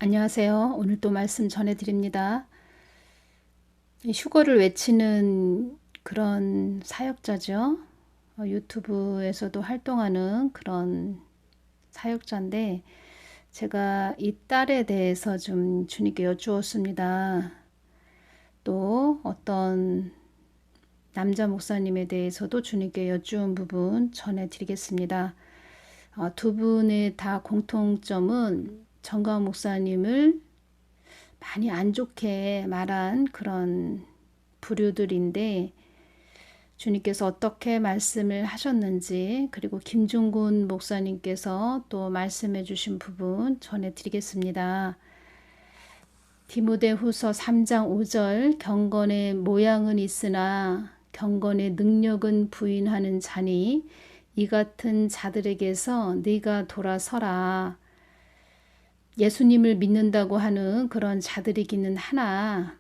안녕하세요. 오늘 또 말씀 전해드립니다. 휴거를 외치는 그런 사역자죠. 유튜브에서도 활동하는 그런 사역자인데 제가 이 딸에 대해서 좀 주님께 여쭈었습니다. 또 어떤 남자 목사님에 대해서도 주님께 여쭈은 부분 전해드리겠습니다. 두 분의 다 공통점은 정강 목사님을 많이 안 좋게 말한 그런 부류들인데 주님께서 어떻게 말씀을 하셨는지 그리고 김중군 목사님께서 또 말씀해 주신 부분 전해드리겠습니다. 디모데후서 3장 5절 경건의 모양은 있으나 경건의 능력은 부인하는 자니 이 같은 자들에게서 네가 돌아서라. 예수님을 믿는다고 하는 그런 자들이기는 하나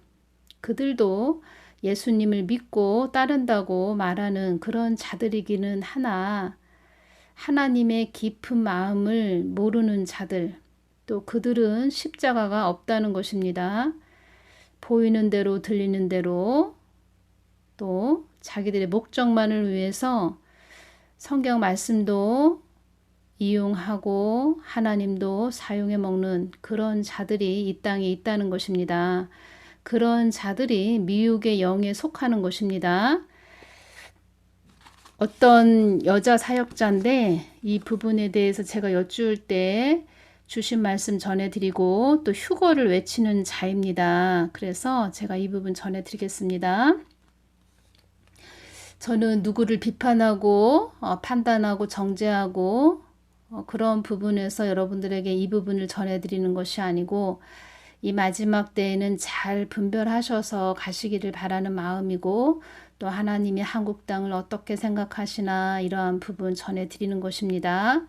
그들도 예수님을 믿고 따른다고 말하는 그런 자들이기는 하나 하나님의 깊은 마음을 모르는 자들 또 그들은 십자가가 없다는 것입니다. 보이는 대로 들리는 대로 또 자기들의 목적만을 위해서 성경 말씀도 이용하고 하나님도 사용해 먹는 그런 자들이 이 땅에 있다는 것입니다. 그런 자들이 미혹의 영에 속하는 것입니다. 어떤 여자 사역자인데 이 부분에 대해서 제가 여쭈을 때 주신 말씀 전해드리고 또 휴거를 외치는 자입니다. 그래서 제가 이 부분 전해드리겠습니다. 저는 누구를 비판하고 판단하고 정죄하고 그런 부분에서 여러분들에게 이 부분을 전해드리는 것이 아니고 이 마지막 때에는 잘 분별하셔서 가시기를 바라는 마음이고 또 하나님이 한국 땅을 어떻게 생각하시나 이러한 부분 전해드리는 것입니다.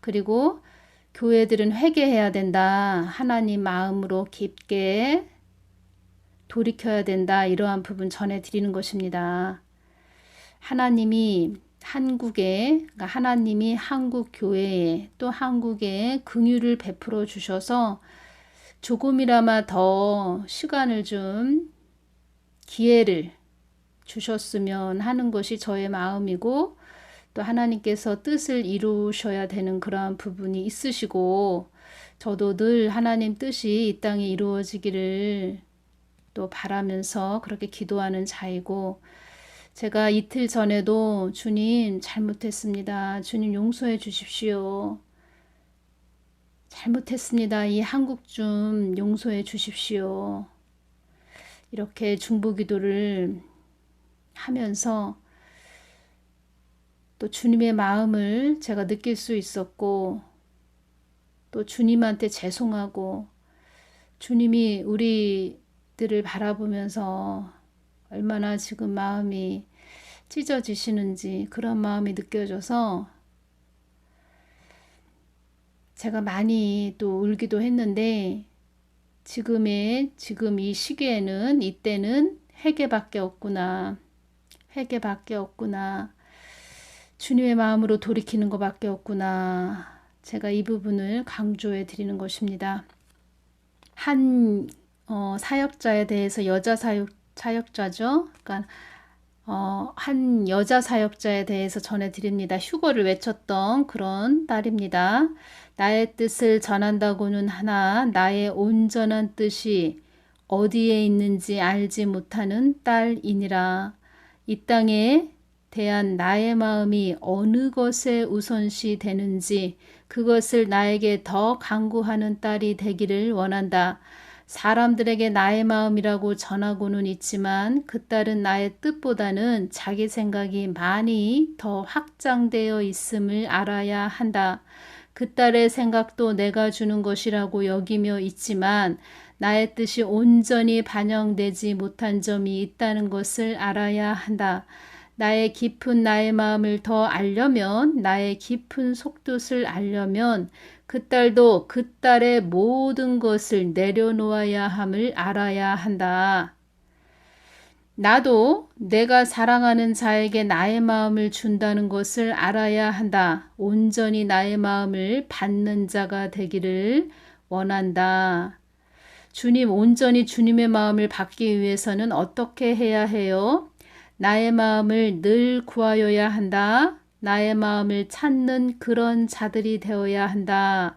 그리고 교회들은 회개해야 된다. 하나님 마음으로 깊게 돌이켜야 된다. 이러한 부분 전해드리는 것입니다. 하나님이 그러니까 하나님이 한국 교회에 또 한국에 긍휼을 베풀어 주셔서 조금이나마 더 시간을 좀 기회를 주셨으면 하는 것이 저의 마음이고 또 하나님께서 뜻을 이루셔야 되는 그러한 부분이 있으시고 저도 늘 하나님 뜻이 이 땅에 이루어지기를 또 바라면서 그렇게 기도하는 자이고 제가 이틀 전에도 주님 잘못했습니다. 주님 용서해 주십시오. 잘못했습니다. 이 한국 좀 용서해 주십시오. 이렇게 중보기도를 하면서 또 주님의 마음을 제가 느낄 수 있었고 또 주님한테 죄송하고 주님이 우리들을 바라보면서 얼마나 지금 마음이 찢어지시는지 그런 마음이 느껴져서 제가 많이 또 울기도 했는데 지금 이 시기에는 이때는 회개밖에 없구나. 회개밖에 없구나. 주님의 마음으로 돌이키는 것밖에 없구나. 제가 이 부분을 강조해 드리는 것입니다. 한 사역자에 대해서 여자 사역자죠. 그러니까 한 여자 사역자에 대해서 전해드립니다. 휴거를 외쳤던 그런 딸입니다. 나의 뜻을 전한다고는 하나 나의 온전한 뜻이 어디에 있는지 알지 못하는 딸이니라. 이 땅에 대한 나의 마음이 어느 것에 우선시 되는지 그것을 나에게 더 강구하는 딸이 되기를 원한다. 사람들에게 나의 마음이라고 전하고는 있지만 그 딸은 나의 뜻보다는 자기 생각이 많이 더 확장되어 있음을 알아야 한다. 그 딸의 생각도 내가 주는 것이라고 여기며 있지만 나의 뜻이 온전히 반영되지 못한 점이 있다는 것을 알아야 한다. 나의 마음을 더 알려면 나의 깊은 속뜻을 알려면 그 딸도 그 딸의 모든 것을 내려놓아야 함을 알아야 한다. 나도 내가 사랑하는 자에게 나의 마음을 준다는 것을 알아야 한다. 온전히 나의 마음을 받는 자가 되기를 원한다. 주님, 온전히 주님의 마음을 받기 위해서는 어떻게 해야 해요? 나의 마음을 늘 구하여야 한다. 나의 마음을 찾는 그런 자들이 되어야 한다.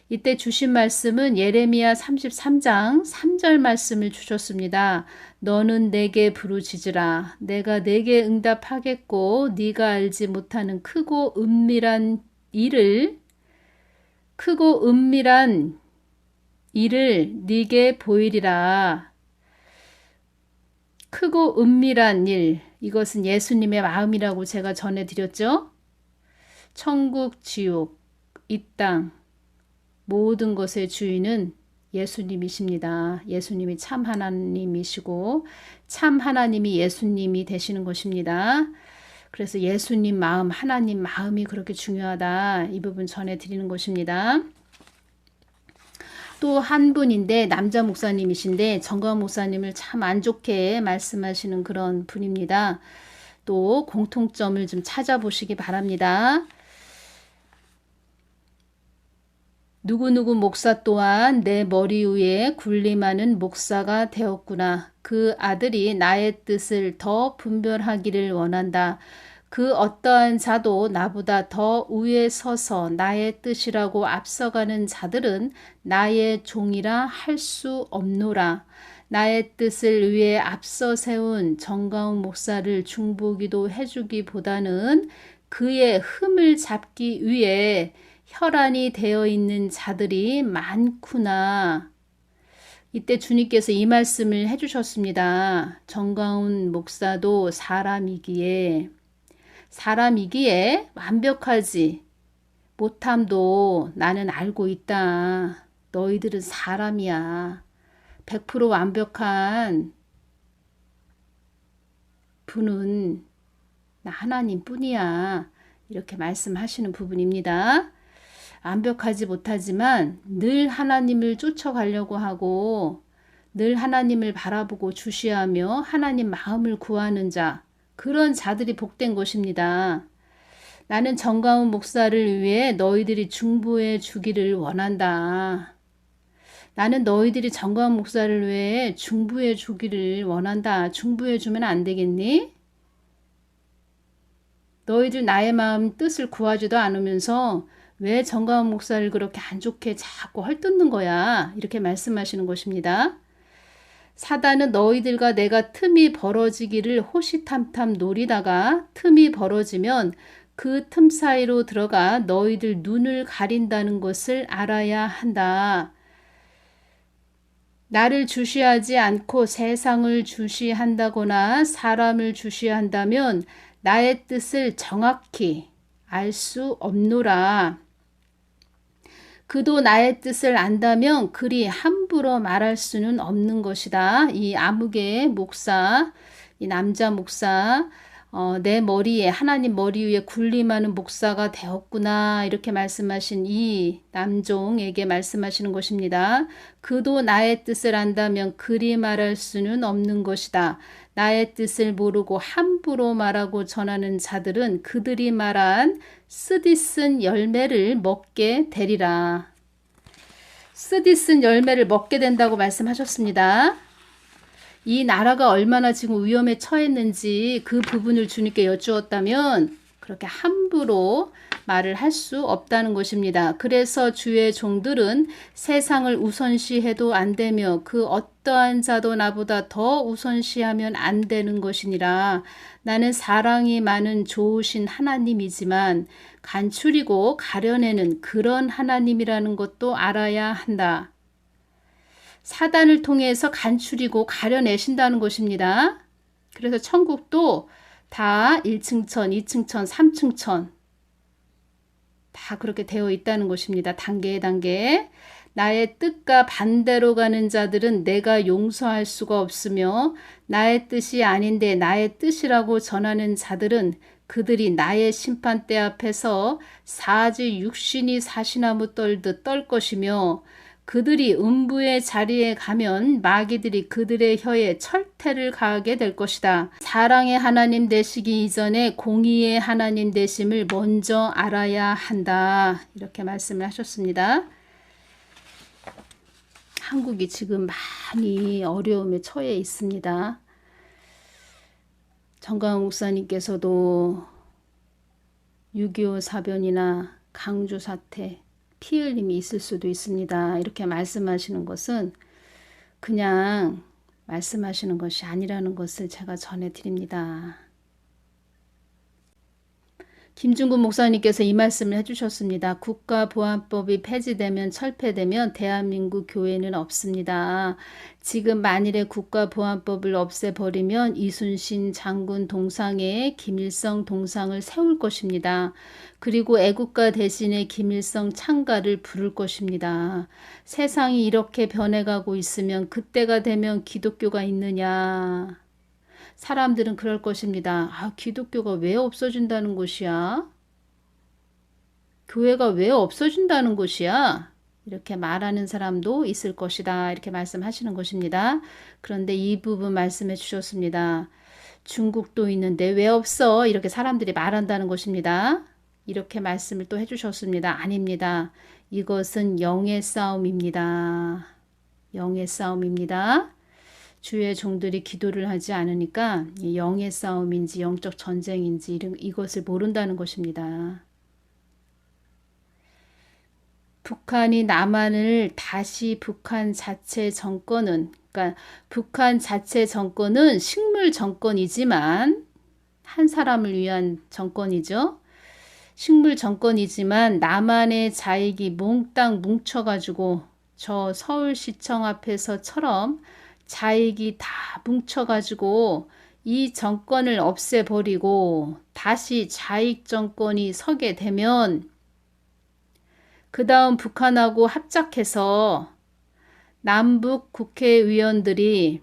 이때 주신 말씀은 예레미야 33장 3절 말씀을 주셨습니다. 너는 내게 부르짖으라. 내가 내게 응답하겠고 네가 알지 못하는 크고 은밀한 일을 네게 보이리라. 크고 은밀한 일, 이것은 예수님의 마음이라고 제가 전해드렸죠. 천국, 지옥, 이 땅 모든 것의 주인은 예수님이십니다. 예수님이 참 하나님이시고 참 하나님이 예수님이 되시는 것입니다. 그래서 예수님 마음, 하나님 마음이 그렇게 중요하다. 이 부분 전해드리는 것입니다. 또 한 분인데 남자 목사님이신데 정광훈 목사님을 참 안 좋게 말씀하시는 그런 분입니다. 또 공통점을 좀 찾아보시기 바랍니다. 누구누구 목사 또한 내 머리 위에 군림하는 목사가 되었구나. 그 아들이 나의 뜻을 더 분별하기를 원한다. 그 어떠한 자도 나보다 더 위에 서서 나의 뜻이라고 앞서가는 자들은 나의 종이라 할 수 없노라. 나의 뜻을 위해 앞서 세운 정광훈 목사를 중보기도 해주기보다는 그의 흠을 잡기 위해 혈안이 되어 있는 자들이 많구나. 이때 주님께서 이 말씀을 해주셨습니다. 정광훈 목사도 사람이기에 완벽하지 못함도 나는 알고 있다. 너희들은 사람이야. 100% 완벽한 분은 나 하나님뿐이야. 이렇게 말씀하시는 부분입니다. 완벽하지 못하지만 늘 하나님을 쫓아가려고 하고 늘 하나님을 바라보고 주시하며 하나님 마음을 구하는 자, 그런 자들이 복된 것입니다. 나는 정광훈 목사를 위해 너희들이 중보해 주기를 원한다. 나는 너희들이 정광훈 목사를 위해 중보해 주기를 원한다. 중보해 주면 안 되겠니? 너희들 나의 마음 뜻을 구하지도 않으면서 왜 정광훈 목사를 그렇게 안 좋게 자꾸 헐뜯는 거야? 이렇게 말씀하시는 것입니다. 사단은 너희들과 내가 틈이 벌어지기를 호시탐탐 노리다가 틈이 벌어지면 그 틈 사이로 들어가 너희들 눈을 가린다는 것을 알아야 한다. 나를 주시하지 않고 세상을 주시한다거나 사람을 주시한다면 나의 뜻을 정확히 알 수 없노라. 그도 나의 뜻을 안다면 그리 함부로 말할 수는 없는 것이다. 이 아무개 목사, 이 남자 목사, 내 머리에 하나님 머리 위에 군림하는 목사가 되었구나. 이렇게 말씀하신 이 남종에게 말씀하시는 것입니다. 그도 나의 뜻을 안다면 그리 말할 수는 없는 것이다. 나의 뜻을 모르고 함부로 말하고 전하는 자들은 그들이 말한 쓰디쓴 열매를 먹게 되리라. 쓰디쓴 열매를 먹게 된다고 말씀하셨습니다. 이 나라가 얼마나 지금 위험에 처했는지 그 부분을 주님께 여쭈었다면 그렇게 함부로 말을 할 수 없다는 것입니다. 그래서 주의 종들은 세상을 우선시해도 안 되며 그 어떠한 자도 나보다 더 우선시하면 안 되는 것이니라. 나는 사랑이 많은 좋으신 하나님이지만 간추리고 가려내는 그런 하나님이라는 것도 알아야 한다. 사단을 통해서 간추리고 가려내신다는 것입니다. 그래서 천국도 다 1층천, 2층천, 3층천 다 그렇게 되어 있다는 것입니다. 단계에 단계. 나의 뜻과 반대로 가는 자들은 내가 용서할 수가 없으며 나의 뜻이 아닌데 나의 뜻이라고 전하는 자들은 그들이 나의 심판대 앞에서 사지 육신이 사시나무 떨듯 떨 것이며 그들이 음부의 자리에 가면 마귀들이 그들의 혀에 철퇴를 가하게 될 것이다. 사랑의 하나님 되시기 이전에 공의의 하나님 되심을 먼저 알아야 한다. 이렇게 말씀을 하셨습니다. 한국이 지금 많이 어려움에 처해 있습니다. 정광훈 목사님께서도 6.25 사변이나 강주 사태, 피 흘림이 있을 수도 있습니다. 이렇게 말씀하시는 것은 그냥 말씀하시는 것이 아니라는 것을 제가 전해드립니다. 김중근 목사님께서 이 말씀을 해주셨습니다. 국가보안법이 폐지되면 철폐되면 대한민국 교회는 없습니다. 지금 만일에 국가보안법을 없애버리면 이순신 장군 동상에 김일성 동상을 세울 것입니다. 그리고 애국가 대신에 김일성 창가를 부를 것입니다. 세상이 이렇게 변해가고 있으면 그때가 되면 기독교가 있느냐? 사람들은 그럴 것입니다. 아, 기독교가 왜 없어진다는 것이야? 교회가 왜 없어진다는 것이야? 이렇게 말하는 사람도 있을 것이다. 이렇게 말씀하시는 것입니다. 그런데 이 부분 말씀해 주셨습니다. 중국도 있는데 왜 없어? 이렇게 사람들이 말한다는 것입니다. 이렇게 말씀을 또 해주셨습니다. 아닙니다. 이것은 영의 싸움입니다. 영의 싸움입니다. 주의 종들이 기도를 하지 않으니까 영의 싸움인지 영적 전쟁인지 이것을 모른다는 것입니다. 북한이 남한을 다시 북한 자체 정권은, 그러니까 북한 자체 정권은 식물 정권이지만 한 사람을 위한 정권이죠. 식물 정권이지만 남한의 자익이 몽땅 뭉쳐가지고 저 서울시청 앞에서처럼 자익이 다 뭉쳐가지고 이 정권을 없애버리고 다시 자익 정권이 서게 되면 그 다음 북한하고 합작해서 남북 국회의원들이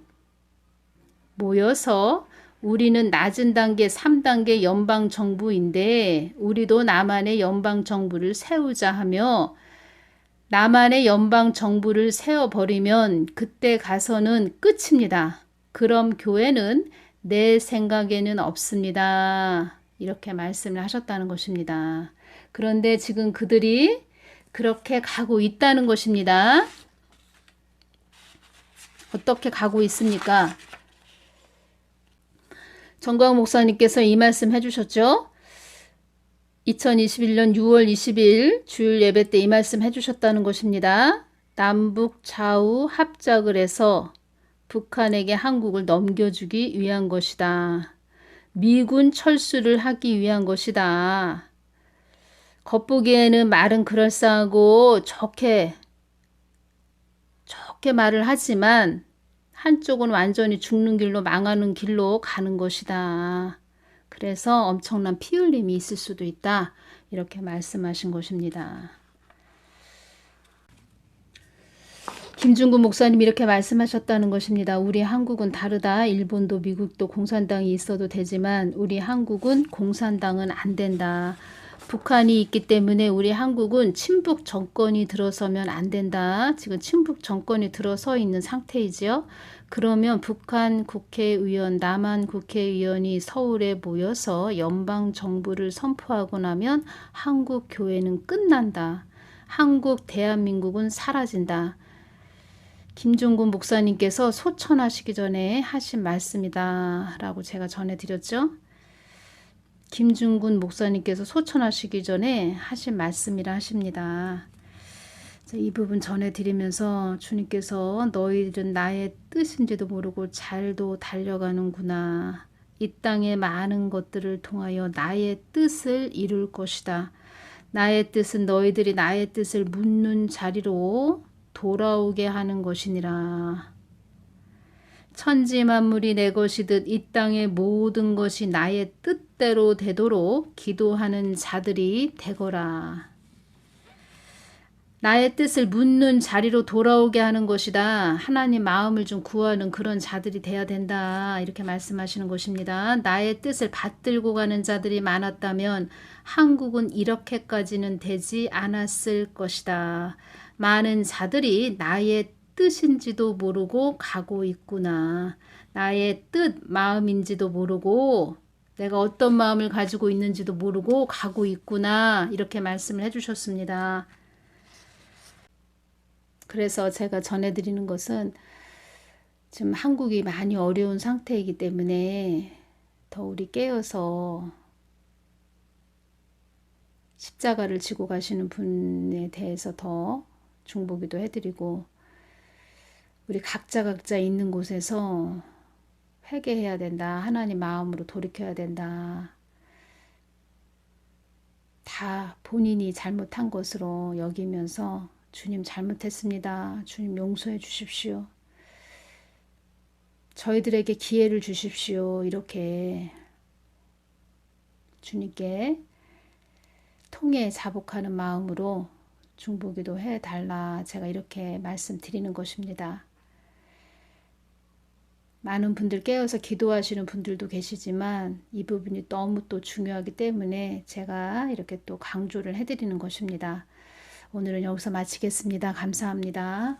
모여서 우리는 낮은 단계 3단계 연방정부인데 우리도 남한의 연방정부를 세우자 하며 남한의 연방정부를 세워버리면 그때 가서는 끝입니다. 그럼 교회는 내 생각에는 없습니다. 이렇게 말씀을 하셨다는 것입니다. 그런데 지금 그들이 그렇게 가고 있다는 것입니다. 어떻게 가고 있습니까? 정광훈 목사님께서 이 말씀 해주셨죠? 2021년 6월 20일 주일 예배 때 이 말씀 해주셨다는 것입니다. 남북 좌우 합작을 해서 북한에게 한국을 넘겨주기 위한 것이다. 미군 철수를 하기 위한 것이다. 겉보기에는 말은 그럴싸하고 좋게 말을 하지만 한쪽은 완전히 죽는 길로 망하는 길로 가는 것이다. 그래서 엄청난 피 흘림이 있을 수도 있다. 이렇게 말씀하신 것입니다. 김중근 목사님이 이렇게 말씀하셨다는 것입니다. 우리 한국은 다르다. 일본도 미국도 공산당이 있어도 되지만 우리 한국은 공산당은 안 된다. 북한이 있기 때문에 우리 한국은 친북 정권이 들어서면 안 된다. 지금 친북 정권이 들어서 있는 상태이지요. 그러면 북한 국회의원, 남한 국회의원이 서울에 모여서 연방정부를 선포하고 나면 한국 교회는 끝난다. 한국 대한민국은 사라진다. 김종근 목사님께서 소천하시기 전에 하신 말씀이다 라고 제가 전해드렸죠. 김중근 목사님께서 소천하시기 전에 하신 말씀이라 하십니다. 이 부분 전해드리면서 주님께서 너희들은 나의 뜻인지도 모르고 잘도 달려가는구나. 이 땅의 많은 것들을 통하여 나의 뜻을 이룰 것이다. 나의 뜻은 너희들이 나의 뜻을 묻는 자리로 돌아오게 하는 것이니라. 천지 만물이 내 것이듯 이 땅의 모든 것이 나의 뜻대로 되도록 기도하는 자들이 되거라. 나의 뜻을 묻는 자리로 돌아오게 하는 것이다. 하나님 마음을 좀 구하는 그런 자들이 돼야 된다. 이렇게 말씀하시는 것입니다. 나의 뜻을 받들고 가는 자들이 많았다면 한국은 이렇게까지는 되지 않았을 것이다. 많은 자들이 나의 뜻인지도 모르고 가고 있구나. 나의 뜻, 마음인지도 모르고 내가 어떤 마음을 가지고 있는지도 모르고 가고 있구나. 이렇게 말씀을 해주셨습니다. 그래서 제가 전해드리는 것은 지금 한국이 많이 어려운 상태이기 때문에 더 우리 깨어서 십자가를 지고 가시는 분에 대해서 더 중보기도 해드리고, 우리 각자 있는 곳에서 회개해야 된다. 하나님 마음으로 돌이켜야 된다. 다 본인이 잘못한 것으로 여기면서 주님 잘못했습니다. 주님 용서해 주십시오. 저희들에게 기회를 주십시오. 이렇게 주님께 통해 자복하는 마음으로 중보기도 해달라. 제가 이렇게 말씀드리는 것입니다. 많은 분들 깨어서 기도하시는 분들도 계시지만 이 부분이 너무 또 중요하기 때문에 제가 이렇게 또 강조를 해드리는 것입니다. 오늘은 여기서 마치겠습니다. 감사합니다.